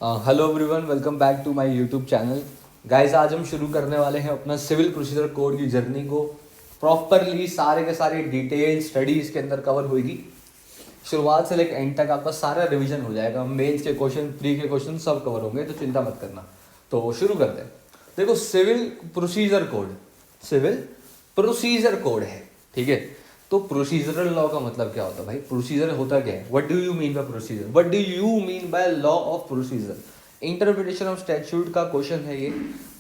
Hello everyone, welcome back to my YouTube channel. Guys, आज हम शुरू करने वाले हैं अपना सिविल प्रोसीजर कोड की जर्नी को। प्रॉपरली सारे के सारे डिटेल स्टडी इसके अंदर कवर होगी। शुरुआत से लेकर एंड तक आपका सारा रिवीजन हो जाएगा। मेंस के क्वेश्चन, प्री के क्वेश्चन सब कवर होंगे, तो चिंता मत करना। तो शुरू करते हैं। देखो, सिविल प्रोसीजर कोड है, ठीक है। तो प्रोसीजरल लॉ का मतलब क्या होता है भाई? प्रोसीजर होता क्या है? What do you mean by procedure? What do you mean by law of procedure? Interpretation of statute का क्वेश्चन है ये।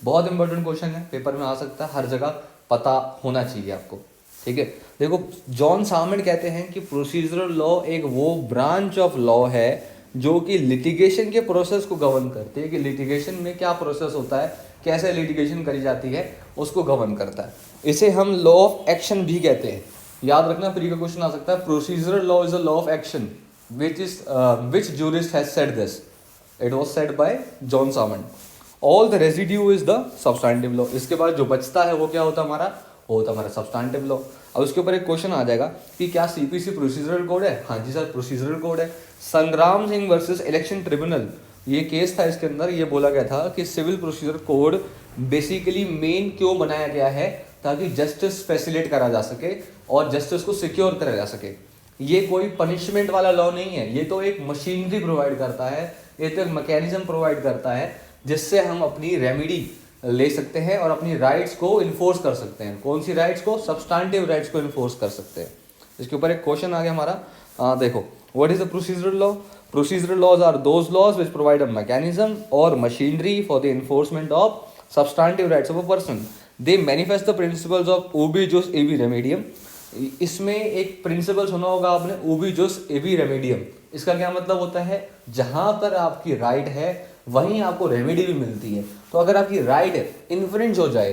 बहुत इंपॉर्टेंट क्वेश्चन है, पेपर में आ सकता है, हर जगह पता होना चाहिए आपको, ठीक है। देखो, जॉन सामंड कहते हैं कि प्रोसीजरल लॉ एक वो ब्रांच ऑफ लॉ है जो कि लिटिगेशन के प्रोसेस को गवर्न करती है, कि लिटिगेशन में क्या प्रोसेस होता है, कैसे लिटिगेशन करी जाती है, उसको गवर्न करता है। इसे हम लॉ ऑफ एक्शन भी कहते हैं। याद रखना, प्री का क्वेश्चन आ सकता है, procedural law is a law of action which jurist has said this? It was said bye John Salmond. All the residue is the substantive law. इसके बाद जो बचता है वो क्या होता है हमारा? वो होता है हमारा सब्सटैंटिव लॉ। अब उसके ऊपर एक क्वेश्चन आ जाएगा कि क्या सीपीसी प्रोसीजरल कोड है? हाँ जी सर, प्रोसीजरल कोड है। Sangram Singh versus election tribunal, ये केस था। इसके अंदर ये बोला गया था कि civil procedure code basically main क्यों बनाया गया है, ताकि जस्टिस फैसिलिटेट करा जा सके और जस्टिस को सिक्योर करा जा सके। ये कोई पनिशमेंट वाला लॉ नहीं है, ये तो एक मशीनरी प्रोवाइड करता है, ये तो एक मैकेनिज्म प्रोवाइड करता है जिससे हम अपनी रेमेडी ले सकते हैं और अपनी राइट्स को इन्फोर्स कर सकते हैं। कौन सी राइट्स को? सब्सटैंटिव राइट्स को इन्फोर्स कर सकते हैं। इसके ऊपर एक क्वेश्चन आ गया हमारा। देखो, what is the procedural law? Procedural laws are those laws which provide a mechanism or machinery for the enforcement of substantive rights of a person. They manifest the principles of ubi jus ibi remedium. इसमें एक principal सुना होगा आपने, ubi jus ibi remedium। इसका क्या मतलब होता है? जहाँ पर आपकी राइट है वहीं आपको रेमेडी भी मिलती है। तो अगर आपकी राइट इन्फ्रिंज हो जाए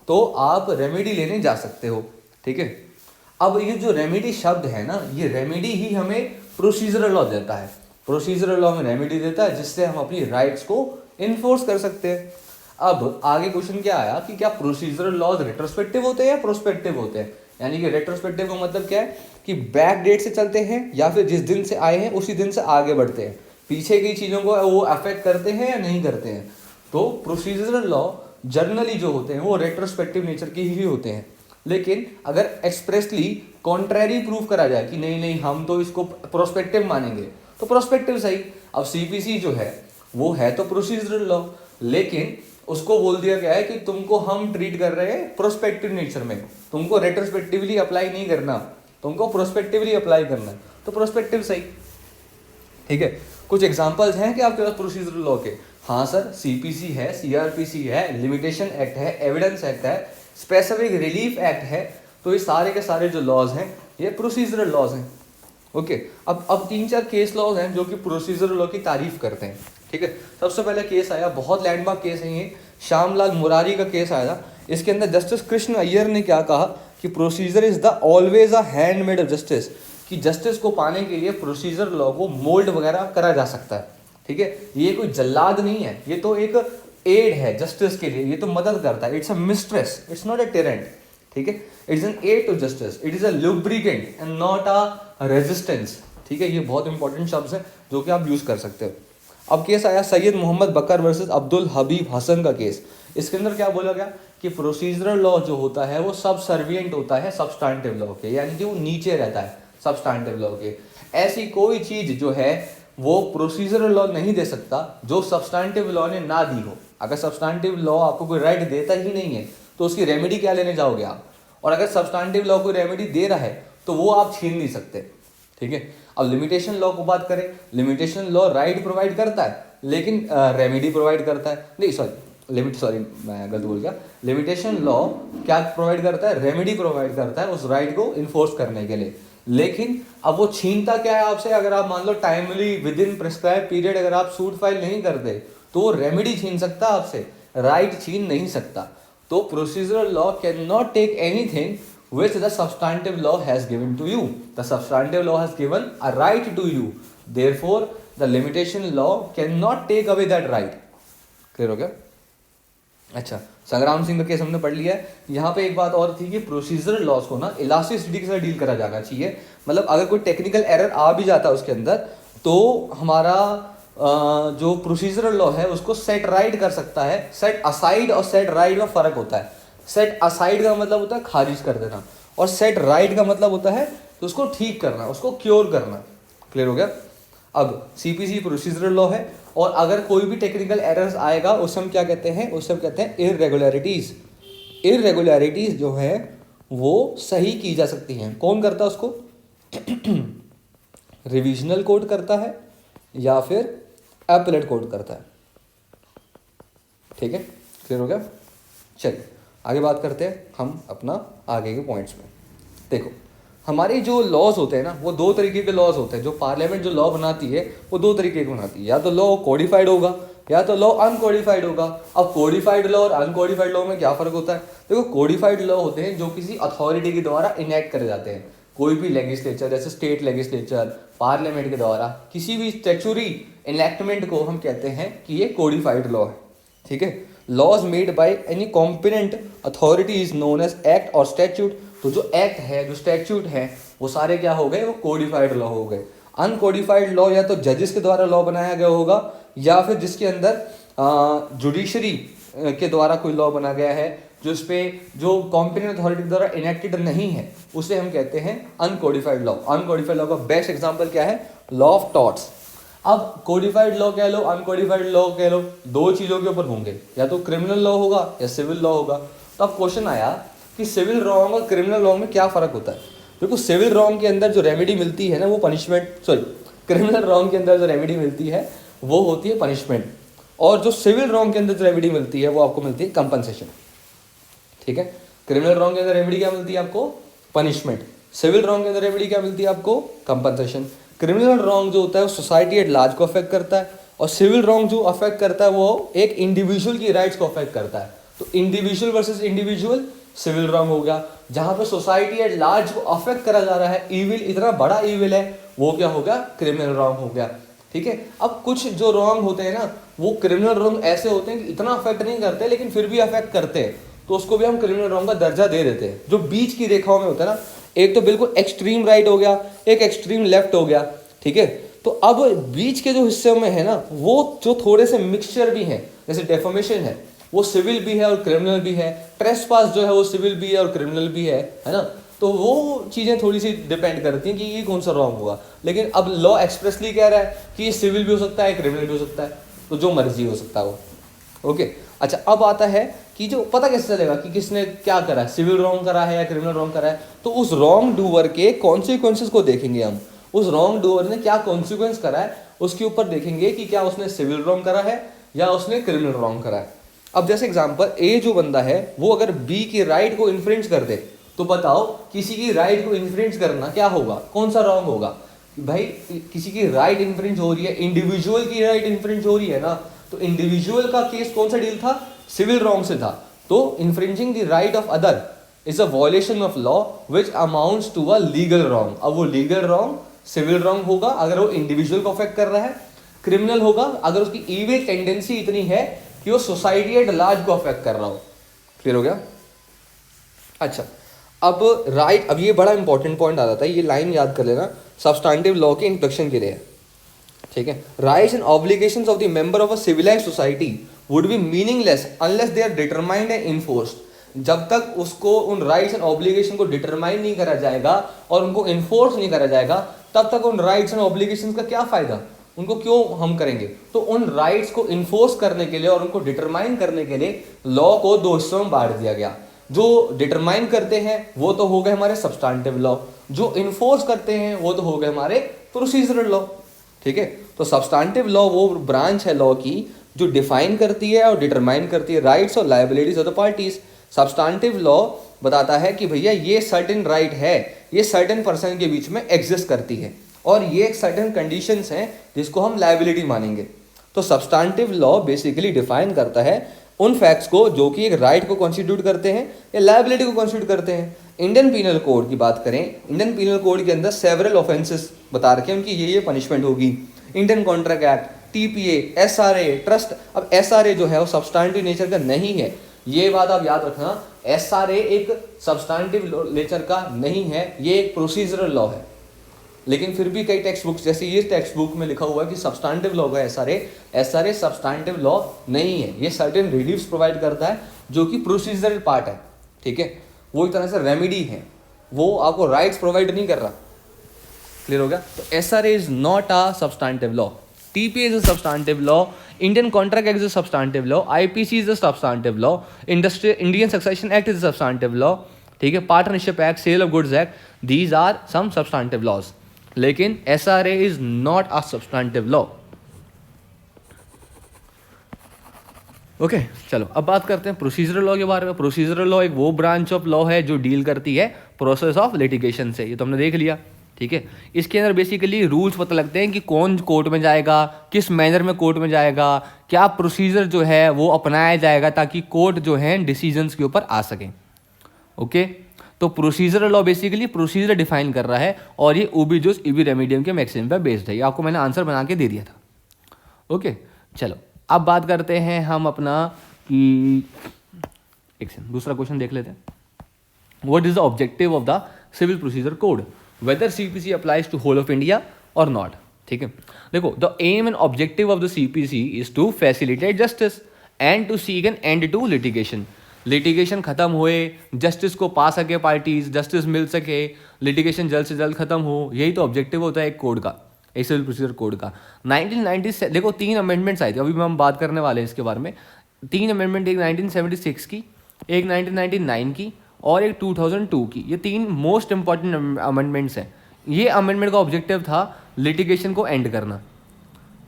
तो आप रेमेडी लेने जा सकते हो, ठीक है। अब ये जो रेमेडी शब्द है ना, ये रेमेडी ही हमें प्रोसीजरल लॉ देता है। प्रोसीजरल लॉ में रेमेडी देता है जिससे हम अपनी राइट्स को इन्फोर्स कर सकते हैं। अब आगे क्वेश्चन क्या आया कि क्या प्रोसीजरल लॉज रेट्रोस्पेक्टिव होते हैं या प्रोस्पेक्टिव होते हैं? यानी कि रेट्रोस्पेक्टिव का मतलब क्या है कि बैक डेट से चलते हैं या फिर जिस दिन से आए हैं उसी दिन से आगे बढ़ते हैं। पीछे की चीज़ों को वो अफेक्ट करते हैं या नहीं करते हैं? तो प्रोसीजरल लॉ जर्नली जो होते हैं वो रेट्रोस्पेक्टिव नेचर के ही होते हैं। लेकिन अगर एक्सप्रेसली कॉन्ट्रेरी प्रूव करा जाए कि नहीं नहीं हम तो इसको प्रोस्पेक्टिव मानेंगे, तो प्रोस्पेक्टिव सही। अब सीपीसी जो है वो है तो प्रोसीजरल लॉ, लेकिन उसको बोल दिया गया है कि तुमको हम ट्रीट कर रहे हैं प्रोस्पेक्टिव नेचर में, तुमको रेट्रोस्पेक्टिवली अप्लाई नहीं करना, तुमको प्रोस्पेक्टिवली अप्लाई करना है, तो प्रोस्पेक्टिव सही, ठीक है। कुछ एग्जांपल्स हैं कि आपके पास प्रोसीजरल लॉ के? हाँ सर, सीपीसी है, सीआरपीसी है, लिमिटेशन एक्ट है, एविडेंस एक्ट है, स्पेसिफिक रिलीफ एक्ट है। तो ये सारे के सारे जो लॉज हैं ये प्रोसीजरल लॉज हैं, ओके। अब 3-4 केस लॉज हैं जो कि प्रोसीजरल लॉ की तारीफ करते हैं, ठीक है। सबसे पहले केस आया, बहुत लैंडमार्क केस है ये, श्यामलाल मुरारी का केस आया था। इसके अंदर जस्टिस कृष्ण अय्यर ने क्या कहा कि procedure is the always a handmade of justice, कि जस्टिस को पाने के लिए प्रोसीजर लॉ को मोल्ड वगैरह करा जा सकता है, ठीक है। ये कोई जल्लाद नहीं है, ये तो एक एड है जस्टिस के लिए, ये तो मदद करता है। It's a mistress, it's not a tyrant, ठीक है। It's an aid to justice, it is a lubricant and not a resistance, ठीक है। ये बहुत इंपॉर्टेंट शब्द है जो कि आप यूज कर सकते हो। अब केस आया सैयद मोहम्मद बकर वर्सेस अब्दुल हबीब हसन का केस। इसके अंदर क्या बोला गया कि प्रोसीजरल लॉ जो होता है वो सबसर्विएंट होता है सब्सटैंटिव लॉ के, यानी कि वो नीचे रहता है सब्सटैंटिव लॉ के। ऐसी कोई चीज जो है वो प्रोसीजरल लॉ नहीं दे सकता जो सब्सटैंटिव लॉ ने ना दी हो। अगर सब्सटैंटिव लॉ आपको कोई राइट देता ही नहीं है तो उसकी रेमेडी क्या लेने जाओगे आप? और अगर सब्सटैंटिव लॉ कोई रेमेडी दे रहा है तो वो आप छीन नहीं सकते, ठीक है। अब लिमिटेशन लॉ को बात करें, लिमिटेशन लॉ राइट प्रोवाइड करता है लेकिन रेमेडी प्रोवाइड करता है नहीं, सॉरी मैं गलत बोल गया। लिमिटेशन लॉ क्या प्रोवाइड करता है? रेमेडी प्रोवाइड करता है उस राइट को इन्फोर्स करने के लिए। लेकिन अब वो छीनता क्या है आपसे? अगर आप मान लो timely within prescribe period अगर आप सूट फाइल नहीं करते तो वो रेमेडी छीन सकता आपसे, राइट छीन नहीं सकता। तो procedural law can not take anything which the substantive law has given to you. The substantive law has given a right to you. Therefore, the limitation law cannot take away that right. Clear हो गया? अच्छा, संग्राम सिंह का case हमने पढ़ लिया है। यहाँ पे एक बात और थी कि प्रोसीजरल लॉज को ना इलास्टिसिटी के साथ डील करा जाना चाहिए। मतलब अगर कोई टेक्निकल एरर आ भी जाता है उसके अंदर तो हमारा जो प्रोसीजरल लॉ है उसको सेट राइट कर सकता है। सेट असाइड और सेट राइट में फ़र्क होता है। सेट असाइड का मतलब होता है खारिज कर देना, और सेट राइट का मतलब होता है तो उसको ठीक करना, उसको क्योर करना। क्लियर हो गया? अब सीपीसी प्रोसीजरल लॉ है, और अगर कोई भी टेक्निकल एरर्स आएगा उसे हम क्या कहते हैं? उसे हम कहते हैं इररेगुलरिटीज़। इररेगुलरिटीज़ जो है वो सही की जा सकती हैं। कौन करता है उसको? रिविजनल कोड करता है या फिर एपलेट कोड करता है। ठीक है, क्लियर हो गया? चलिए आगे बात करते हैं हम अपना आगे के पॉइंट्स में। देखो, हमारे जो लॉज होते हैं ना, वो दो तरीके के लॉज होते हैं। जो पार्लियामेंट जो लॉ बनाती है वो दो तरीके के बनाती है, या तो लॉ कोडिफाइड होगा या तो लॉ अनकोडिफाइड होगा। अब कोडिफाइड लॉ और अनकोडिफाइड लॉ में क्या फ़र्क होता है? देखो, कोडिफाइड लॉ होते हैं जो किसी अथॉरिटी के द्वारा इनेक्ट करे जाते हैं। कोई भी लेजिस्लेचर, जैसे स्टेट लेजिस्लेचर, पार्लियामेंट के द्वारा किसी भी स्टैच्यूरी इनेक्टमेंट को हम कहते हैं कि ये कोडिफाइड लॉ है। ठीक है, laws made by any competent authority is known as act और स्टैच्यूट। तो जो एक्ट है, जो स्टैच्यूट है, वो सारे क्या हो गए? वो कोडिफाइड लॉ हो गए। अनकोडिफाइड लॉ या तो जजेस के द्वारा लॉ बनाया गया होगा, या फिर जिसके अंदर जुडिशरी के द्वारा कोई लॉ बना गया है जिस पे जो कॉम्पिटेंट अथॉरिटी द्वारा इनेक्टेड नहीं है, उसे हम कहते हैं अनकोडिफाइड लॉ। अनकोडिफाइड लॉ का बेस्ट एग्जांपल क्या है? Law of torts. अब कोडिफाइड लॉ कह लो, अनकोडिफाइड लॉ कह लो, दो चीज़ों के ऊपर होंगे, या तो क्रिमिनल लॉ होगा या सिविल लॉ होगा। तो अब क्वेश्चन आया कि सिविल रॉन्ग और क्रिमिनल रॉन्ग में क्या फ़र्क होता है? देखो, सिविल रॉन्ग के अंदर जो रेमेडी मिलती है ना वो पनिशमेंट, सॉरी, क्रिमिनल रॉन्ग के अंदर जो रेमेडी मिलती है वो होती है पनिशमेंट, और जो सिविल रॉन्ग के अंदर जो रेमेडी मिलती है वो आपको मिलती है कंपनसेशन। ठीक है, क्रिमिनल रॉन्ग के अंदर रेमेडी क्या मिलती है आपको? पनिशमेंट। सिविल रॉन्ग के अंदर रेमेडी क्या मिलती है आपको? कंपनसेशन। क्रिमिनल रॉन्ग जो होता है वो सोसाइटी एट लार्ज को अफेक्ट करता है, और सिविल रॉन्ग जो अफेक्ट करता है वो एक इंडिविजुअल की राइट्स को अफेक्ट करता है। तो individual versus individual civil wrong हो गया। जहां पे सोसाइटी एट लार्ज को अफेक्ट करा जा रहा है, ईविल, इतना बड़ा ईविल है, वो क्या हो गया? क्रिमिनल रॉन्ग हो गया। ठीक है, अब कुछ जो रॉन्ग होते हैं ना, वो क्रिमिनल रॉन्ग ऐसे होते हैं कि इतना अफेक्ट नहीं करते लेकिन फिर भी अफेक्ट करते हैं, तो उसको भी हम क्रिमिनल रॉन्ग का दर्जा दे देते हैं। जो बीच की रेखाओं में होता है ना, एक तो बिल्कुल एक्सट्रीम राइट हो गया, एक एक्सट्रीम लेफ्ट हो गया। ठीक है, तो अब बीच के जो हिस्से में है ना, वो जो थोड़े से मिक्सचर भी हैं, जैसे डेफोमेशन है वो सिविल भी है और क्रिमिनल भी है, ट्रेसपास जो है वो सिविल भी है और क्रिमिनल भी है ना। तो वो चीज़ें थोड़ी सी डिपेंड करती हैं कि ये कौन सा रॉन्ग होगा। लेकिन अब लॉ एक्सप्रेसली कह रहा है कि ये सिविल भी हो सकता है, क्रिमिनल भी हो सकता है, तो जो मर्जी हो सकता है वो। ओके, अच्छा, अब आता है कि जो पता कैसे चलेगा कि किसने क्या करा है, सिविल रॉन्ग करा है या क्रिमिनल रॉन्ग करा है? तो उस रॉन्ग डूअर के कॉन्सिक्वेंसेस को देखेंगे हम। उस रॉन्ग डूअर ने क्या कॉन्सिक्वेंस करा है उसके ऊपर देखेंगे कि क्या उसने सिविल रॉन्ग करा है या उसने क्रिमिनल रॉन्ग करा है। अब जैसे एग्जांपल, ए जो बंदा है वो अगर बी की राइट को इन्फ्रिंज कर दे, तो बताओ किसी की राइट को इन्फ्रिंज करना क्या होगा? कौन सा रॉन्ग होगा? भाई, किसी की राइट इन्फ्रिंज हो रही है, इंडिविजुअल की राइट इन्फ्रिंज हो रही है ना, तो इंडिविजुअल का केस कौन सा डील था? सिविल रॉन्ग से था। तो infringing the right of other is a violation of law which amounts to a legal wrong. अब वो लीगल रॉन्ग सिविल रॉन्ग होगा अगर वो इंडिविजुअल को अफेक्ट कर रहा है, क्रिमिनल होगा अगर उसकी ईविल टेंडेंसी इतनी है कि वो सोसाइटी एट लार्ज को अफेक्ट कर रहा हो। क्लियर हो गया? अच्छा, अब राइट, अब ये बड़ा इंपॉर्टेंट पॉइंट आ जाता है, ये लाइन याद कर लेना, सब्सटैंटिव लॉ के इंट्रोडक्शन के लिए। ठीक है, rights and obligations of the member of a civilised society would be meaningless unless they are determined and enforced. जब तक उसको उन राइट्स एंड ऑब्लिगेशन को डिटरमाइन नहीं करा जाएगा और उनको इन्फोर्स नहीं करा जाएगा, तब तक उन राइट्स एंड ऑब्लिगेशंस का क्या फायदा? उनको क्यों हम करेंगे? तो उन राइट्स को इन्फोर्स करने के लिए और उनको डिटरमाइन करने के लिए लॉ को दो हिस्सों में बांट दिया गया। जो डिटरमाइन करते हैं वो तो हो गए हमारे सब्सटैंटिव लॉ, जो इन्फोर्स करते हैं वो तो हो गए हमारे प्रोसीजरल लॉ। ठीक है, तो सब्सटैंटिव लॉ वो ब्रांच है लॉ की जो डिफाइन करती है और डिटरमाइन करती है राइट्स और liabilities of the parties. Substantive law बताता है कि भैया ये सर्टेन राइट है, ये सर्टेन पर्सन के बीच में एग्जिस्ट करती है, और ये सर्टेन कंडीशंस हैं जिसको हम लायबिलिटी मानेंगे। तो सब्सटैंटिव लॉ बेसिकली डिफाइन करता है उन फैक्ट्स को जो कि एक राइट को कॉन्स्टिट्यूट करते हैं या लायबिलिटी को कॉन्स्टिट्यूट करते हैं। इंडियन पीनल कोड की बात करें, इंडियन पीनल कोड के अंदर सेवरल ऑफेंसेस बता रखे हैं, उनकी ये पनिशमेंट होगी। Indian Contract act, TPA, SRA, trust. अब एसआरए जो है वो सब्सटैंटिव नेचर का नहीं है, ये बात आप याद रखना। एसआरए एक सब्सटैंटिव नेचर का नहीं है, ये एक प्रोसीजरल लॉ है। लेकिन फिर भी कई टेक्स्ट बुक्स, जैसे ये टेक्स्ट बुक में लिखा हुआ है कि सब्सटैंटिव लॉ है एसआरए सब्सटैंटिव लॉ नहीं है, ये सर्टेन रिलीफ्स प्रोवाइड करता है जो कि प्रोसीजरल पार्ट है, ठीक है, वो एक तरह से रेमेडी है, वो आपको राइट्स प्रोवाइड नहीं कर रहा। क्लियर हो गया? तो SRA is not a substantive law, TPA is a substantive law, Indian Contract Act is a substantive law, IPC is a substantive law, Indian Succession Act is a substantive law, ठीक है, partnership act, sale of goods act, these are some substantive laws, लेकिन SRA is not a substantive law. Okay, चलो अब बात करते हैं procedural law के बारे में। प्रोसीजरल लॉ एक वो ब्रांच ऑफ लॉ है जो डील करती है प्रोसेस ऑफ लिटिगेशन से, ये तो हमने देख लिया, ठीक है। इसके अंदर बेसिकली रूल्स पता लगते हैं कि कौन कोर्ट में जाएगा, किस मैनर में कोर्ट में जाएगा, क्या प्रोसीजर जो है वो अपनाया जाएगा ताकि कोर्ट जो है डिसीजंस के ऊपर आ सकें। ओके, तो procedural law basically procedure define कर रहा है और ये ओबी जोस इबी रेमेडियम के मैक्सिमम पे बेस्ड है, ये आपको मैंने आंसर बना के दे दिया था। ओके, चलो अब बात करते हैं हम अपना कि एक सेकंड दूसरा क्वेश्चन देख लेते हैं। What is the objective of the civil procedure code, whether CPC applies to whole of India और नॉट, ठीक है। देखो, the aim and objective of the CPC is to facilitate justice and to seek an end to litigation. Litigation खत्म हुए, justice को पा सके parties, justice मिल सके, लिटिगेशन जल्द से जल्द खत्म हो, यही तो ऑब्जेक्टिव होता है एक कोड का, एक सिविल प्रोसीजर कोड का। 1990 से देखो 3 अमेंडमेंट्स आई थी, अभी हम बात करने वाले हैं इसके बारे में। 3 अमेंडमेंट, एक 1976 की, एक 1999 की और एक 2002 की, ये 3 मोस्ट इंपॉर्टेंट अमेंडमेंट्स हैं। ये अमेंडमेंट का ऑब्जेक्टिव था लिटिगेशन को एंड करना,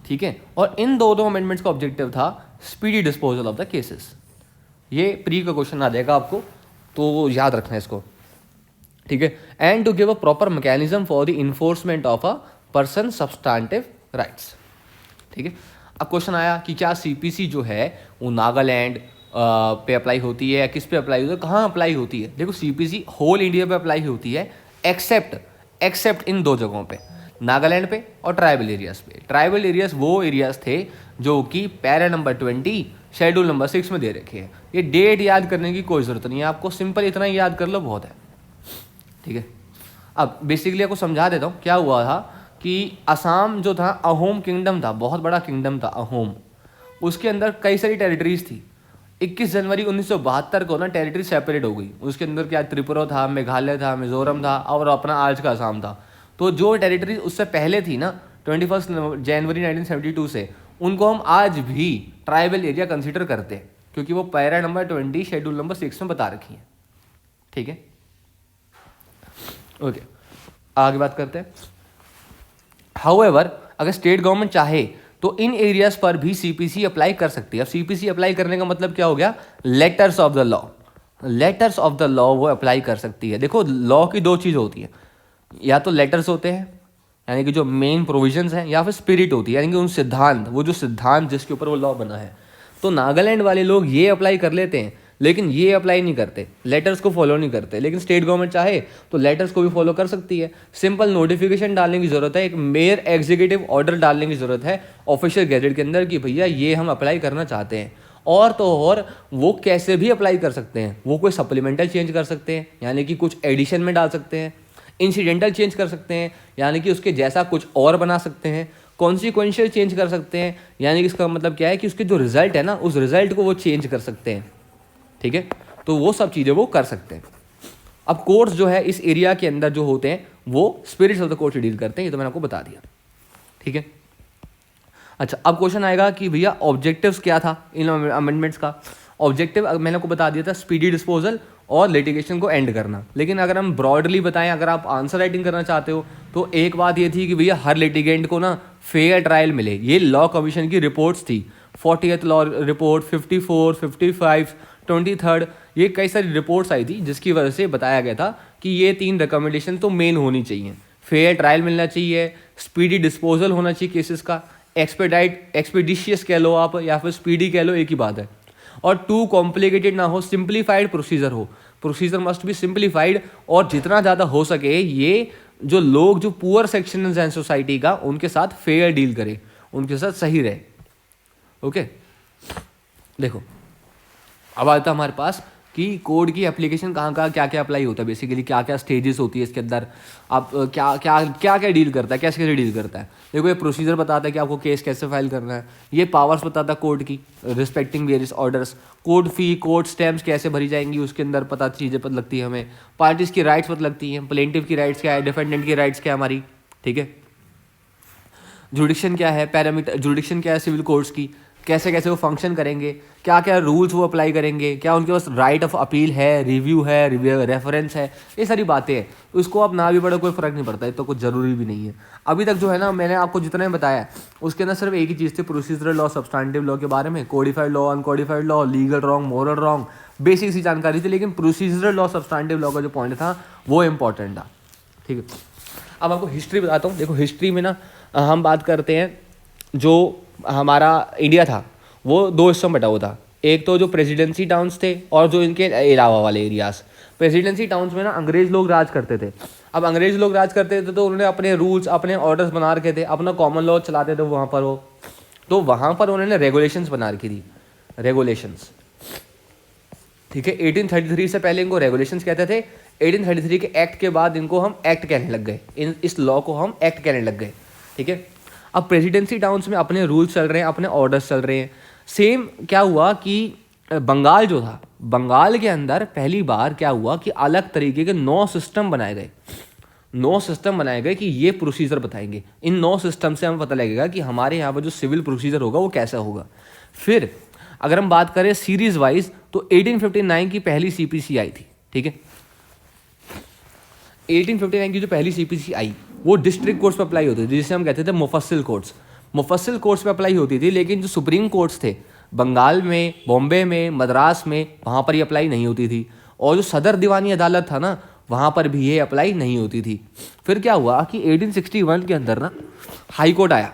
ठीक है, और इन दोनों अमेंडमेंट्स का ऑब्जेक्टिव था speedy disposal of the cases. ये प्री का क्वेश्चन आ जाएगा आपको, तो याद रखना है इसको, ठीक है। And to give a proper mechanism for the enforcement of a person substantive rights, ठीक है। अब क्वेश्चन आया कि क्या सीपीसी जो है वो नागालैंड पे अप्लाई होती है या किस पे अप्लाई होती है, कहाँ अप्लाई होती है। देखो, सीपीसी होल इंडिया पे अप्लाई होती है एक्सेप्ट इन 2 जगहों पे, नागालैंड पे और ट्राइबल एरियाज पे। ट्राइबल एरियाज वो एरियाज थे जो कि पैरा नंबर 20 शेड्यूल नंबर 6 में दे रखे हैं। ये डेट याद करने की कोई ज़रूरत नहीं है आपको, सिंपल इतना ही याद कर लो, बहुत है, ठीक है। अब बेसिकली आपको समझा देता हूँ क्या हुआ था कि असम जो था अहोम किंगडम था, बहुत बड़ा किंगडम था अहोम, उसके अंदर कई सारी टेरिटरीज थी। 21 जनवरी 1972 को ना टेरिटरी सेपरेट हो गई। उसके अंदर क्या त्रिपुरा था, मेघालय था, मिजोरम था और अपना आज का असम था। तो जो टेरिटरी उससे पहले थी ना 21 जनवरी 1972 से, उनको हम आज भी ट्राइबल एरिया कंसिडर करते हैं क्योंकि वो पैरा नंबर 20 शेड्यूल नंबर 6 में बता रखी है, ठीक है। ओके, आगे बात करते हैं। हाउएवर, अगर स्टेट गवर्नमेंट चाहे तो इन एरियाज पर भी सीपीसी अप्लाई कर सकती है। अब सीपीसी अप्लाई करने का मतलब क्या हो गया, letters of the law, letters of the law वो अप्लाई कर सकती है। देखो, लॉ की 2 चीज़ होती है, या तो लेटर्स होते हैं यानी कि जो मेन प्रोविजंस हैं, या फिर स्पिरिट होती है यानी कि उन सिद्धांत, वो जो सिद्धांत जिसके ऊपर वो लॉ बना है। तो नागालैंड वाले लोग ये अप्लाई कर लेते हैं लेकिन ये अप्लाई नहीं करते, लेटर्स को फॉलो नहीं करते। लेकिन स्टेट गवर्नमेंट चाहे तो लेटर्स को भी फॉलो कर सकती है। सिंपल नोटिफिकेशन डालने की ज़रूरत है, एक मेयर एग्जीक्यूटिव ऑर्डर डालने की ज़रूरत है ऑफिशियल गैजेट के अंदर कि भैया ये हम अप्लाई करना चाहते हैं। और तो और वो कैसे भी अप्लाई कर सकते हैं, वो कोई सप्लीमेंटल चेंज कर सकते हैं यानी कि कुछ एडिशन में डाल सकते हैं, इंसिडेंटल चेंज कर सकते हैं यानी कि उसके जैसा कुछ और बना सकते हैं, कॉन्सिक्वेंशियल चेंज कर सकते हैं यानी कि इसका मतलब क्या है कि उसके जो रिजल्ट है ना, उस रिजल्ट को वो चेंज कर सकते हैं, ठीक है। तो वो सब चीज़ें वो कर सकते हैं। अब कोर्ट्स जो है इस एरिया के अंदर जो होते हैं वो स्पिरिट्स ऑफ द कोर्ट से डील करते हैं, ये तो मैंने आपको बता दिया, ठीक है। अच्छा, अब क्वेश्चन आएगा कि भैया ऑब्जेक्टिव्स क्या था इन अमेंडमेंट्स का। ऑब्जेक्टिव मैंने आपको बता दिया था, स्पीडी डिस्पोजल और लिटिगेशन को एंड करना। लेकिन अगर हम ब्रॉडली बताएं, अगर आप आंसर राइटिंग करना चाहते हो तो एक बात ये थी कि भैया हर लिटिगेंट को ना फेयर ट्रायल मिले। ये लॉ कमीशन की रिपोर्ट्स थी, 40th लॉ रिपोर्ट, 54, 55, 23rd, ये कई सारी रिपोर्ट्स आई थी जिसकी वजह से बताया गया था कि ये 3 रिकमेंडेशन तो मेन होनी चाहिए। फेयर ट्रायल मिलना चाहिए, स्पीडी डिस्पोजल होना चाहिए केसेस का, एक्सपेडिशियस कह लो आप या फिर स्पीडी कह लो, एक ही बात है, और टू कॉम्प्लिकेटेड ना हो, सिंप्लीफाइड प्रोसीजर हो। प्रोसीजर मस्ट बी सिंप्लीफाइड और जितना ज़्यादा हो सके ये जो लोग जो पुअर सेक्शन हैं सोसाइटी का, उनके साथ फेयर डील करे, उनके साथ सही रहे। ओके, देखो अब आता है हमारे पास कि कोड की एप्लीकेशन कहाँ कहाँ क्या क्या अप्लाई होता है, बेसिकली क्या क्या स्टेजेस होती है इसके अंदर, आप क्या क्या क्या क्या डील करता है, कैसे कैसे डील करता है। देखो ये प्रोसीजर बताता है कि आपको केस कैसे फाइल करना है, ये पावर्स बताता है कोर्ट की respecting various orders, court fee court stamps कैसे भरी जाएंगी उसके अंदर पता चीज़ें पता लगती है हमें, पार्टीज़ की राइट्स पता लगती हैं, प्लेंटिव की राइट्स क्या है, डिफेंडेंट की राइट्स क्या है हमारी, ठीक है। जुडिक्शन क्या है, पैरामीटर जुडिक्शन क्या है सिविल कोर्ट्स की, कैसे कैसे वो फंक्शन करेंगे, क्या क्या रूल्स वो अप्लाई करेंगे, क्या उनके पास राइट ऑफ अपील है, रिव्यू है, रिव्यू रेफरेंस है, ये सारी बातें हैं। तो इसको आप ना भी पढ़ो कोई फ़र्क नहीं पड़ता, ये तो कुछ ज़रूरी भी नहीं है। अभी तक जो है ना मैंने आपको जितना बताया उसके अंदर सिर्फ एक ही चीज़ थी, प्रोसीजरल लॉ सब्सटैंटिव लॉ के बारे में, codified law uncodified law, legal wrong moral wrong, basic सी जानकारी थी। लेकिन प्रोसीजरल लॉ सब्सटैंटिव लॉ का जो पॉइंट था वो इंपॉर्टेंट था, ठीक है। अब आपको हिस्ट्री बताता हूँ। देखो हिस्ट्री में ना हम बात करते हैं, जो हमारा इंडिया था वो दो हिस्सों में बटा हुआ था, एक तो जो प्रेसिडेंसी टाउन्स थे और जो इनके अलावा वाले एरियाज। प्रेसिडेंसी टाउन्स में ना अंग्रेज लोग राज करते थे। अब अंग्रेज लोग राज करते थे तो उन्होंने अपने रूल्स अपने ऑर्डर्स बना रखे थे, अपना कॉमन लॉ चलाते थे वहाँ पर वो, तो वहाँ पर उन्होंने रेगुलेशंस बना रखी थी, रेगुलेशंस, ठीक है। 1833 से पहले इनको रेगुलेशंस कहते थे, 1833 के एक्ट के बाद इनको हम एक्ट कहने लग गए, इस लॉ को हम एक्ट कहने लग गए, ठीक है। अब प्रेसिडेंसी टाउन्स में अपने रूल्स चल रहे हैं, अपने ऑर्डर्स चल रहे हैं। सेम क्या हुआ कि बंगाल जो था, बंगाल के अंदर पहली बार क्या हुआ कि अलग तरीके के 9 सिस्टम बनाए गए, 9 सिस्टम बनाए गए कि ये प्रोसीजर बताएंगे। इन 9 सिस्टम से हमें पता लगेगा कि हमारे यहाँ पर जो सिविल प्रोसीजर होगा वो कैसा होगा। फिर अगर हम बात करें सीरीज वाइज तो 1859 की पहली सीपीसी आई थी, ठीक है। 1859 की जो पहली सीपीसी आई वो डिस्ट्रिक्ट कोर्ट्स पे अप्लाई होती थी, जिसे हम कहते थे मुफस्सिल कोर्ट्स। मुफस्सिल कोर्ट्स पे अप्लाई होती थी, लेकिन जो सुप्रीम कोर्ट्स थे बंगाल में, बॉम्बे में, मद्रास में, वहाँ पर ये अप्लाई नहीं होती थी। और जो सदर दीवानी अदालत था ना, वहाँ पर भी ये अप्लाई नहीं होती थी। फिर क्या हुआ कि 1861 के अंदर ना हाई कोर्ट आया,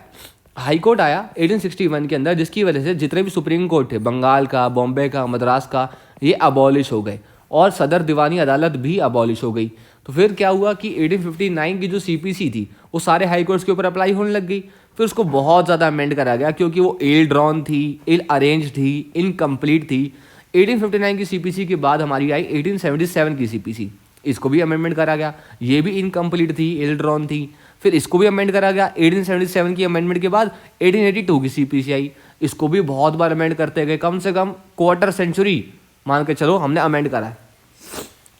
1861 के अंदर, जिसकी वजह से जितने भी सुप्रीम कोर्ट थे बंगाल का, बॉम्बे का, मद्रास का, ये अबॉलिश हो गए और सदर दीवानी अदालत भी अबॉलिश हो गई। तो फिर क्या हुआ कि 1859 की जो सीपीसी थी वो सारे हाई कोर्ट्स के ऊपर अप्लाई होने लग गई। फिर उसको बहुत ज़्यादा अमेंड करा गया क्योंकि वो इल ड्रॉन थी, इल अरेंज थी, इनकम्प्लीट थी। 1859 की सीपीसी के बाद हमारी आई 1877 की सीपीसी, इसको भी अमेंडमेंट करा गया, ये भी इनकम्प्लीट थी, इल ड्रॉन थी। फिर इसको भी अमेंड करा गया। 1877 की अमेंडमेंट के बाद 1882 की सीपीसी आई, इसको भी बहुत बार अमेंड करते गए, कम से कम क्वार्टर सेंचुरी मान के चलो हमने अमेंड करा है,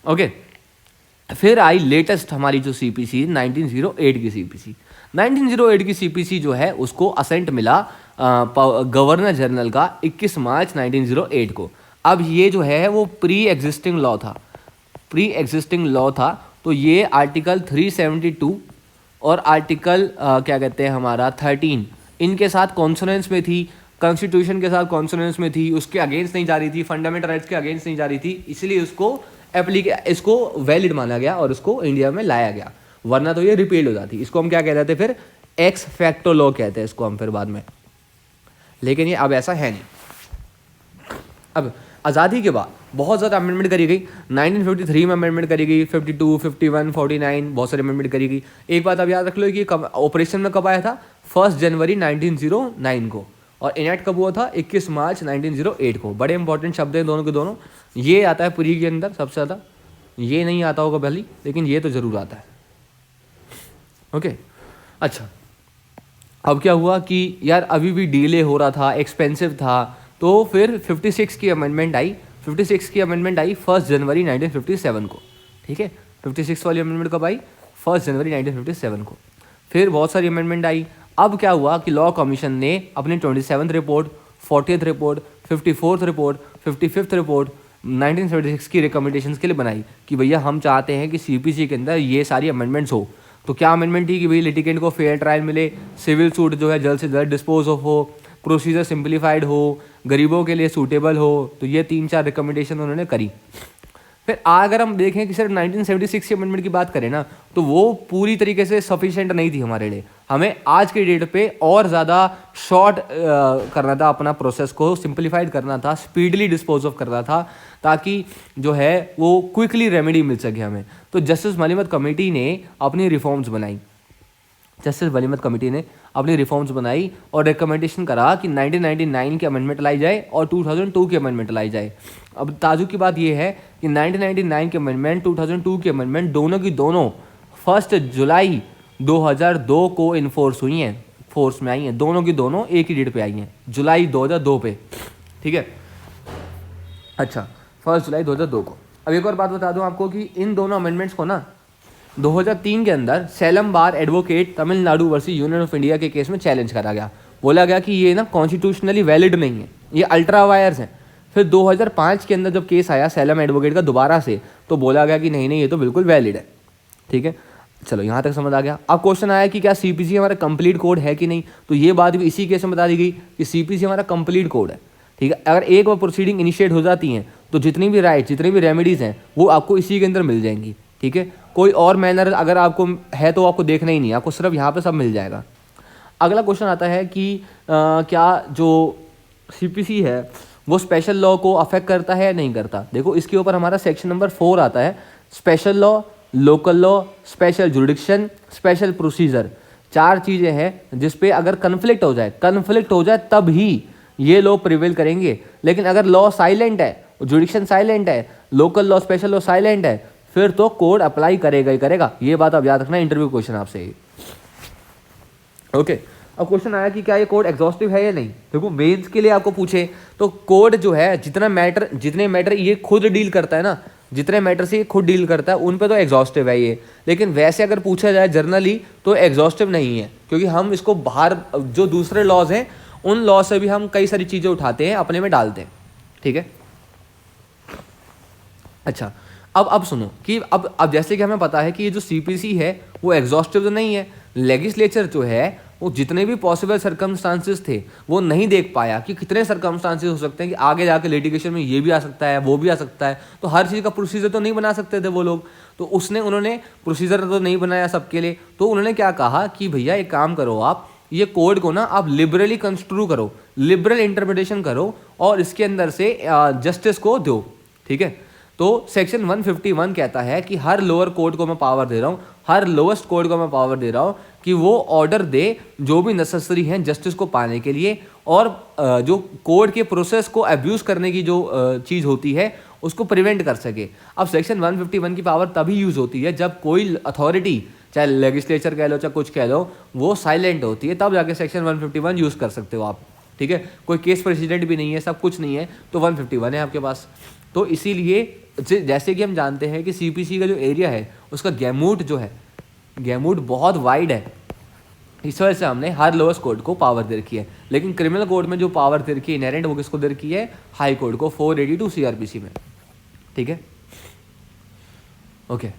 ओके। फिर आई लेटेस्ट हमारी जो सीपीसी 1908 की सीपीसी। 1908 की सीपीसी जो है उसको असेंट मिला गवर्नर जनरल का 21 मार्च 1908 को। अब ये जो है वो प्री एग्जिस्टिंग लॉ था, तो ये आर्टिकल 372 और आर्टिकल क्या कहते हैं हमारा 13 इनके साथ कॉन्सोनेंस में थी, कॉन्स्टिट्यूशन के साथ कॉन्सोनेंस में थी, उसके अगेंस्ट नहीं जा रही थी, फंडामेंटल राइट्स के अगेंस्ट नहीं जा रही थी, इसलिए इसको वैलिड माना गया और इसको इंडिया में लाया गया, वरना तो ये रिपील हो जाती। इसको हम क्या कहते थे फिर, एक्स फैक्टो लॉ कहते हैं इसको हम फिर बाद में, लेकिन ये अब ऐसा है नहीं। अब आज़ादी के बाद बहुत ज़्यादा अमेंडमेंट करी गई। 1953 में अमेंडमेंट करी गई, 52, 51, 49 बहुत सारी अमेंडमेंट करी गई। एक बात अब याद रख लो कि ऑपरेशन में कब आया था, 1 जनवरी 1909 को, और इनेक्ट कब हुआ था, 21 मार्च 1908 को। बड़े इंपॉर्टेंट शब्द हैं दोनों के दोनों। ये आता है प्री के अंदर सबसे ज़्यादा, ये नहीं आता होगा भली, लेकिन ये तो ज़रूर आता है, ओके। अच्छा, अब क्या हुआ कि यार अभी भी डिले हो रहा था, एक्सपेंसिव था, तो फिर 56 की अमेंडमेंट आई। 56 की अमेंडमेंट आई 1 जनवरी 1957 को, ठीक है। 56 वाली अमेंडमेंट कब आई, 1 जनवरी 1957 को। फिर बहुत सारी अमेंडमेंट आई। अब क्या हुआ कि लॉ कमीशन ने अपनी 27th report, 40th report, 54th report, 55th report 1976 की रिकमेंडेशंस के लिए बनाई कि भैया हम चाहते हैं कि सीपीसी के अंदर ये सारी अमेंडमेंट्स हो। तो क्या अमेंडमेंट थी कि भाई लिटिगेंट को फेयर ट्रायल मिले, सिविल सूट जो है जल्द से जल्द डिस्पोज ऑफ हो, प्रोसीजर सिंप्लीफाइड हो, गरीबों के लिए सूटेबल हो। तो ये 3-4 रिकमेंडेशन उन्होंने करी। फिर अगर हम देखें कि सिर्फ 1976 की अमेंडमेंट की बात करें ना, तो वो पूरी तरीके से सफिशिएंट नहीं थी हमारे लिए। हमें आज के डेट पे और ज़्यादा शॉर्ट करना था, अपना प्रोसेस को सिंप्लीफाइड करना था, स्पीडली डिस्पोज ऑफ करना था, ताकि जो है वो क्विकली रेमेडी मिल सके हमें। तो जस्टिस मलिमत कमेटी ने अपनी रिफॉर्म्स बनाई। जस्टिस वलीमत कमेटी ने अपनी रिफॉर्म्स बनाई और रिकमेंडेशन करा कि 1999 की अमेंडमेंट लाई जाए और 2002 की अमेंडमेंट लाई जाए। अब ताजुब की बात यह है कि 1999 की अमेंडमेंट, 2002 की अमेंडमेंट दोनों की दोनों 1 जुलाई 2002 को इन्फोर्स हुई हैं, फोर्स में आई हैं, दोनों की दोनों एक ही डेट पे आई हैं, जुलाई 2002 पे, ठीक है। अच्छा, 1 जुलाई 2002 को। अब एक और बात बता दूं आपको कि इन दोनों अमेंडमेंट्स को ना 2003 के अंदर slam bar advocate Tamil Nadu versus union of India के केस में चैलेंज करा गया। बोला गया कि ये ना कॉन्स्टिट्यूशनली वैलिड नहीं है, ये अल्ट्रा वायर्स हैं। फिर 2005 के अंदर जब केस आया सैलम एडवोकेट का दोबारा से, तो बोला गया कि नहीं नहीं ये तो बिल्कुल वैलिड है, ठीक है। चलो यहाँ तक समझ आ गया। अब क्वेश्चन आया कि क्या सीपीसी हमारा कंप्लीट कोड है कि नहीं, तो ये बात भी इसी केस में बता दी गई कि सीपीसी हमारा कंप्लीट कोड है, ठीक है। अगर एक बार प्रोसीडिंग इनिशिएट हो जाती हैं तो जितनी भी राइट, जितनी भी रेमेडीज़ हैं वो आपको इसी के अंदर मिल जाएंगी, ठीक है। कोई और मैनर अगर आपको है तो आपको देखना ही नहीं है, आपको सिर्फ यहाँ पे सब मिल जाएगा। अगला क्वेश्चन आता है कि क्या जो सीपीसी है वो स्पेशल लॉ को अफेक्ट करता है या नहीं करता। देखो इसके ऊपर हमारा सेक्शन नंबर 4 आता है, special law, local law, special jurisdiction, special procedure. 4 चीज़ें हैं जिस पे अगर कन्फ्लिक्ट हो जाए तब ही ये लॉ प्रिवेल करेंगे। लेकिन अगर लॉ साइलेंट है, जुडिक्शन साइलेंट है, local law, special law silent है, फिर तो कोड अप्लाई करेगा ही करेगा। ये बात आप याद रखना, इंटरव्यू क्वेश्चन आपसे। ओके, अब क्वेश्चन आया कि क्या ये कोड एग्जॉस्टिव है या नहीं। देखो मेंस के लिए आपको पूछे तो कोड जो है जितने मैटर ये खुद डील करता है ना, जितने मैटर से ये खुद डील करता है उन पे तो एग्जॉस्टिव है ये। लेकिन वैसे अगर पूछा जाए जर्नली तो एग्जॉस्टिव नहीं है, क्योंकि हम इसको बाहर जो दूसरे लॉज हैं उन लॉ से भी हम कई सारी चीज़ें उठाते हैं, अपने में डालते हैं, ठीक है। अच्छा, अब सुनो कि अब जैसे कि हमें पता है कि ये जो सीपीसी है वो एग्जॉस्टिव तो नहीं है। लेजिस्लेचर जो है वो जितने भी पॉसिबल सर्कमस्टांसेस थे वो नहीं देख पाया कि कितने सर्कमस्टांसेस हो सकते हैं कि आगे जाके लिटिगेशन में ये भी आ सकता है, वो भी आ सकता है, तो हर चीज़ का प्रोसीजर तो नहीं बना सकते थे वो लोग। तो उन्होंने प्रोसीजर तो नहीं बनाया सबके लिए, तो उन्होंने क्या कहा कि भैया एक काम करो, आप ये कोड को ना आप लिबरली कंस्ट्रू करो, लिबरल इंटरप्रिटेशन करो और इसके अंदर से जस्टिस को दो, ठीक है। तो सेक्शन 151 कहता है कि हर लोअर कोर्ट को मैं पावर दे रहा हूँ, हर लोएस्ट कोर्ट को मैं पावर दे रहा हूँ कि वो ऑर्डर दे जो भी नेसेसरी है जस्टिस को पाने के लिए, और जो कोर्ट के प्रोसेस को अब्यूज़ करने की जो चीज़ होती है उसको प्रिवेंट कर सके। अब सेक्शन 151 की पावर तभी यूज़ होती है जब कोई अथॉरिटी, चाहे लेजिस्लेचर कह लो चाहे कुछ कह लो, वो साइलेंट होती है, तब जाके सेक्शन 151 यूज़ कर सकते हो आप, ठीक है। कोई केस प्रेसिडेंट भी नहीं है, सब कुछ नहीं है, तो 151 है आपके पास। तो इसीलिए जैसे कि हम जानते हैं कि सीपीसी का जो एरिया है उसका गैमूट जो है, गैमूट बहुत वाइड है, इस वजह से हमने हर लोएस्ट कोर्ट को पावर दे रखी है। लेकिन क्रिमिनल कोर्ट में जो पावर दे रखी है इनहेरेंट, वो किसको दे रखी है, हाई कोर्ट को, 482 सीआरपीसी में, ठीक है। ओके,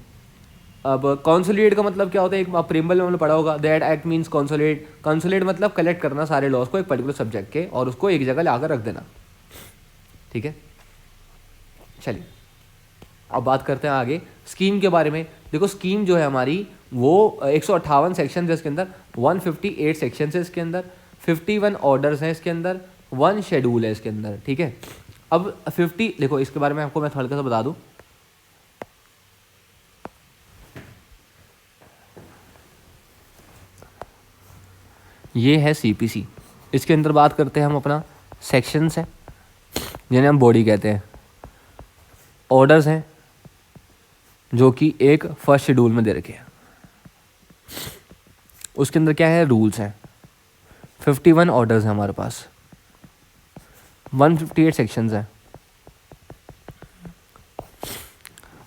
अब कॉन्सोलिडेट का मतलब क्या होता है, एक प्रीम्बल में हमने पढ़ा होगा, that act means consolidate. Consolidate मतलब कलेक्ट करना सारे लॉज को एक पर्टिकुलर सब्जेक्ट के और उसको एक जगह लाकर रख देना, ठीक है। चलिए अब बात करते हैं आगे स्कीम के बारे में। देखो स्कीम जो है हमारी वो 158 सेक्शन है इसके अंदर, 158 सेक्शन है इसके अंदर, 51 ऑर्डर्स हैं इसके अंदर, 1 शेड्यूल है इसके अंदर, ठीक है। अब 50 देखो इसके बारे में आपको मैं हल्का सा बता दूं, ये है सीपीसी, इसके अंदर बात करते हैं हम अपना सेक्शंस है जिन्हें हम बॉडी कहते हैं, ऑर्डर्स हैं जो कि एक फर्स्ट शेड्यूल में दे रखे हैं, उसके अंदर क्या है, रूल्स हैं, 51 ऑर्डर्स हैं हमारे पास, 158 सेक्शंस हैं।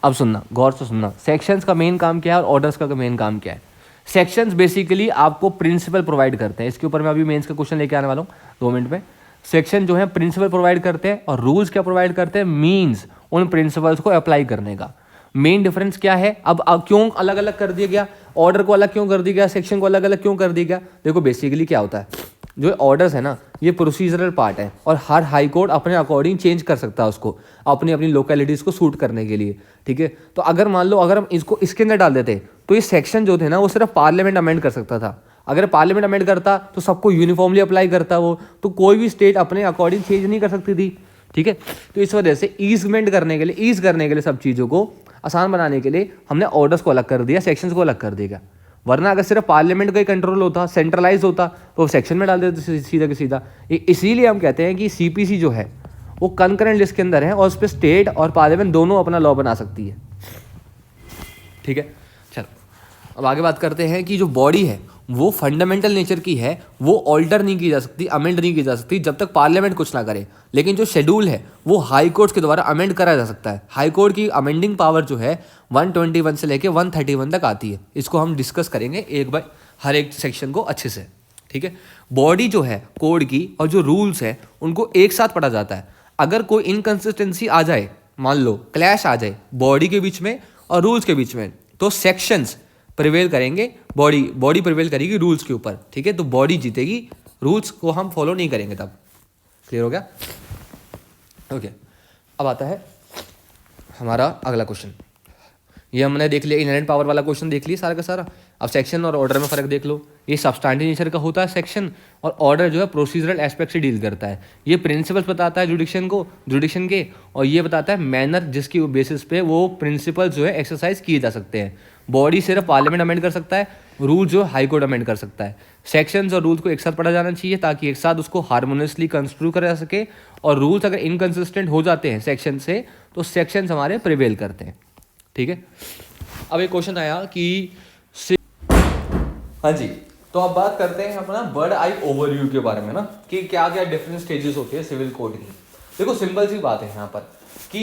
अब सुनना, गौर से सुनना, सेक्शंस का मेन काम क्या है और ऑर्डर्स का मेन काम क्या है। सेक्शंस बेसिकली आपको प्रिंसिपल प्रोवाइड करते हैं, इसके ऊपर मैं अभी मेंस का क्वेश्चन लेके आने वाला हूँ 2 मिनट में। सेक्शन जो है प्रिंसिपल प्रोवाइड करते हैं और रूल्स क्या प्रोवाइड करते हैं, मीन्स उन प्रिंसिपल्स को अप्लाई करने का। मेन डिफरेंस क्या है, अब क्यों अलग अलग कर दिया गया, ऑर्डर को अलग क्यों कर दिया गया, सेक्शन को अलग अलग क्यों कर दिया गया। देखो बेसिकली क्या होता है, जो ऑर्डर्स है ना ये प्रोसीजरल पार्ट है और हर हाई कोर्ट अपने अकॉर्डिंग चेंज कर सकता है उसको, अपनी अपनी लोकेलिटीज़ को सूट करने के लिए, ठीक है। तो अगर मान लो अगर हम इसको इसके अंदर डाल देते तो ये सेक्शन जो थे ना वो सिर्फ पार्लियामेंट अमेंड कर सकता था। अगर पार्लियामेंट अमेंड करता तो सबको यूनिफॉर्मली अप्लाई करता वो, तो कोई भी स्टेट अपने अकॉर्डिंग चेंज नहीं कर सकती थी, ठीक है। तो इस वजह से ईज करने के लिए सब चीज़ों को आसान बनाने के लिए हमने ऑर्डर्स को अलग कर दिया, सेक्शंस को अलग कर दिया। वरना अगर सिर्फ पार्लियामेंट का ही कंट्रोल होता, सेंट्रलाइज होता, तो सेक्शन में डाल देते सीधा के सीधा। इसीलिए हम कहते हैं कि सीपीसी जो है वो कंकरेंट लिस्ट के अंदर है और उस पर स्टेट और पार्लियामेंट दोनों अपना लॉ बना सकती है। ठीक है, चलो अब आगे बात करते हैं कि जो बॉडी है वो फंडामेंटल नेचर की है, वो ऑल्टर नहीं की जा सकती, अमेंड नहीं की जा सकती जब तक पार्लियामेंट कुछ ना करे। लेकिन जो शेड्यूल है वो हाई कोर्ट के द्वारा अमेंड करा जा सकता है। हाई कोर्ट की अमेंडिंग पावर जो है 121 से लेके 131 तक आती है। इसको हम डिस्कस करेंगे एक बार हर एक सेक्शन को अच्छे से। ठीक है, बॉडी जो है कोड की और जो रूल्स है उनको एक साथ पढ़ा जाता है। अगर कोई इनकन्सिस्टेंसी आ जाए, मान लो क्लैश आ जाए बॉडी के बीच में और रूल्स के बीच में, तो सेक्शंस प्रिवेल करेंगे, बॉडी प्रिवेल करेगी रूल्स के ऊपर। ठीक है, तो बॉडी जीतेगी, रूल्स को हम फॉलो नहीं करेंगे तब। क्लियर हो गया? ओके, अब आता है हमारा अगला क्वेश्चन। ये हमने देख लिया, इनहेरेंट पावर वाला क्वेश्चन देख लिया सारा का सारा। अब सेक्शन और ऑर्डर में फ़र्क देख लो। ये सब्सटैंटिव नेचर का होता है सेक्शन, और ऑर्डर जो है प्रोसीजरल एस्पेक्ट से डील करता है। ये प्रिंसिपल्स बताता है जुडिक्शन के, और ये बताता है मैनर जिसकी बेसिस पे वो प्रिंसिपल जो है एक्सरसाइज किए जा सकते हैं। बॉडी सिर्फ पार्लियामेंट अमेंड कर सकता है, रूल जो हाई कोर्ट अमेंड कर सकता है। सेक्शंस और रूल्स को एक साथ पढ़ा जाना चाहिए ताकि एक साथ उसको हार्मोनियसली कंस्ट्रू करा जा सके। और रूल्स अगर इनकन्सिस्टेंट हो जाते हैं सेक्शन से, तो सेक्शंस हमारे प्रिवेल करते हैं। ठीक है, अब एक क्वेश्चन आया कि हाँ जी, तो अब बात करते हैं अपना बर्ड आई ओवरव्यू के बारे में ना, कि क्या क्या डिफरेंट स्टेजेस होते हैं सिविल कोड की। देखो सिंपल सी बात है यहाँ पर कि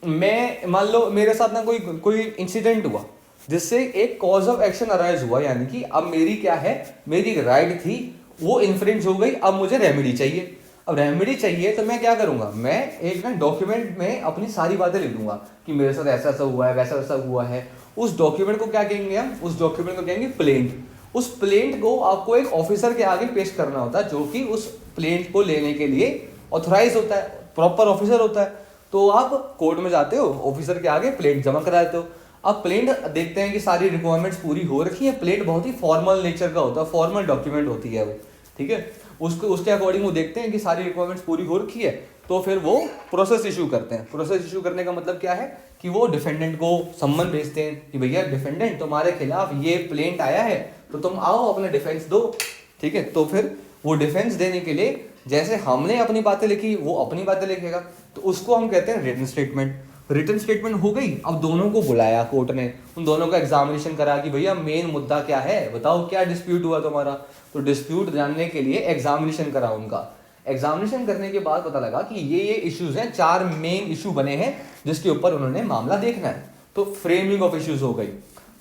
मैं मान लो मेरे साथ ना कोई इंसिडेंट हुआ जिससे एक कॉज ऑफ एक्शन अराइज हुआ, यानी कि अब मेरी क्या है, मेरी एक राइट थी वो इन्फ्रिंज हो गई, अब मुझे रेमेडी चाहिए। अब रेमेडी चाहिए तो मैं क्या करूंगा, मैं एक ना डॉक्यूमेंट में अपनी सारी बातें लिख दूंगा कि मेरे साथ ऐसा ऐसा हुआ है, वैसा वैसा हुआ है। उस डॉक्यूमेंट को क्या कहेंगे हम, उस डॉक्यूमेंट को कहेंगे प्लेंट। उस प्लेंट को आपको एक ऑफिसर के आगे पेश करना होता है जो कि उस प्लेंट को लेने के लिए ऑथराइज होता है, प्रॉपर ऑफिसर होता है। तो आप कोर्ट में जाते हो, ऑफिसर के आगे प्लेंट जमा करा देते हो। अब प्लेंट देखते हैं कि सारी रिक्वायरमेंट्स पूरी हो रखी है। प्लेंट बहुत ही फॉर्मल नेचर का होता है, फॉर्मल डॉक्यूमेंट होती है वो। ठीक है, उसके अकॉर्डिंग वो देखते हैं कि सारी रिक्वायरमेंट्स पूरी हो रखी है, तो फिर वो प्रोसेस इशू करते हैं। प्रोसेस इशू करने का मतलब क्या है कि वो डिफेंडेंट को सम्मन भेजते हैं कि भैया डिफेंडेंट तुम्हारे खिलाफ ये प्लेंट आया है, तो तुम आओ अपना डिफेंस दो। ठीक है, तो फिर वो डिफेंस देने के लिए जैसे हमने अपनी बातें लिखी वो अपनी बातें लिखेगा, तो उसको हम कहते हैं रिटन स्टेटमेंट। रिटन स्टेटमेंट हो गई। अब दोनों को बुलाया कोर्ट ने, उन दोनों का एग्जामिनेशन करा कि भैया मेन मुद्दा क्या है, बताओ क्या डिस्प्यूट हुआ तुम्हारा। तो डिस्प्यूट जानने के लिए एग्जामिनेशन करा उनका। एग्जामिनेशन करने के बाद पता लगा कि ये इश्यूज हैं, 4 मेन इशू बने हैं जिसके ऊपर उन्होंने मामला देखना है। तो फ्रेमिंग ऑफ इश्यूज हो गई।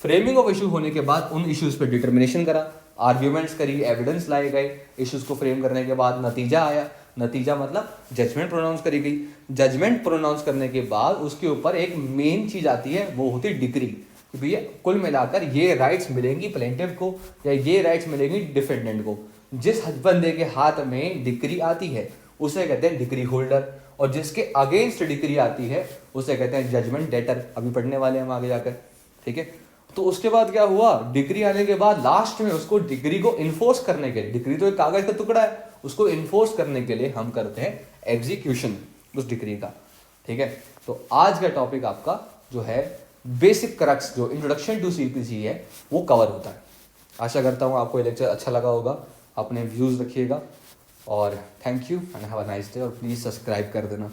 फ्रेमिंग ऑफ इशू होने के बाद उन इश्यूज पे डिटर्मिनेशन करा, आर्ग्यूमेंट्स करी, एविडेंस लाए गए। इश्यूज को फ्रेम करने के बाद नतीजा आया। नतीजा मतलब जजमेंट प्रोनाउंस करी गई। जजमेंट प्रोनाउंस करने के बाद उसके ऊपर एक मेन चीज आती है, वो होती है डिक्री, कि भैया कुल मिलाकर ये राइट्स मिलेंगी प्लेंटिव को या ये राइट्स मिलेंगी डिफेंडेंट को। जिस बंदे के हाथ में डिक्री आती है उसे कहते हैं डिक्री होल्डर, और जिसके अगेंस्ट डिक्री आती है उसे कहते हैं जजमेंट डेटर। अभी पढ़ने वाले हम आगे जाकर। ठीक है, तो उसके बाद क्या हुआ, डिग्री आने के बाद लास्ट में उसको डिग्री को इन्फोर्स करने के लिए, डिग्री तो एक कागज का टुकड़ा है, उसको इन्फोर्स करने के लिए हम करते हैं एग्जीक्यूशन उस डिग्री का। ठीक है, तो आज का टॉपिक आपका जो है बेसिक क्रक्स, जो इंट्रोडक्शन टू सीपीसी है, वो कवर होता है। आशा करता हूँ आपको ये लेक्चर अच्छा लगा होगा। अपने व्यूज रखिएगा और thank you and have a nice day, और प्लीज सब्सक्राइब कर देना।